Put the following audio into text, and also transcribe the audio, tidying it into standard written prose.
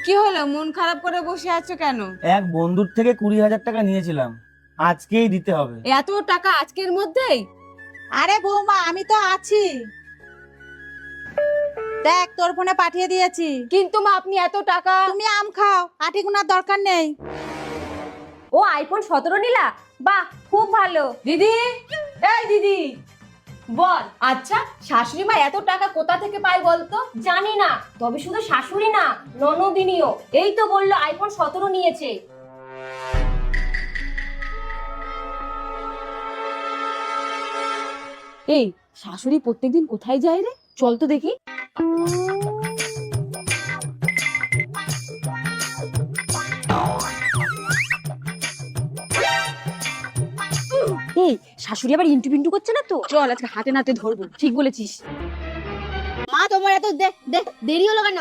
কি হলো, মন খারাপ করে বসে আছো কেন? এক বন্ধুর থেকে 20,000 টাকা নিয়েছিলাম, আজকেই দিতে হবে। এত টাকা আজকের মধ্যেই? আরে বৌমা, আমি তো আছি, দেখ তোর ফোনে পাঠিয়ে দিয়েছি। কিন্তু মা, আপনি এত টাকা? তুমি আম খাও, আটি গুনার দরকার নেই। ও আইফোন 17 নিলা? বাহ, খুব ভালো। দিদি, এই দিদি বল, আচ্ছা শাশুড়ি মা এত টাকা কোথা থেকে পায় বলতো? জানি না, তবে শুধু শাশুড়ি না, ননদিনীও। এই তো বললো আইফোন 17 নিয়েছে। এই শাশুড়ি প্রত্যেকদিন কোথায় যায় রে? চল তো দেখি। এই শাশুড়ি আবার ইন্টু পিন্টু করছে না তো? চল আজকে হাতে নাতে ধরবো। ঠিক বলেছিস। মা, তোমার এত দেরি হলো কেন?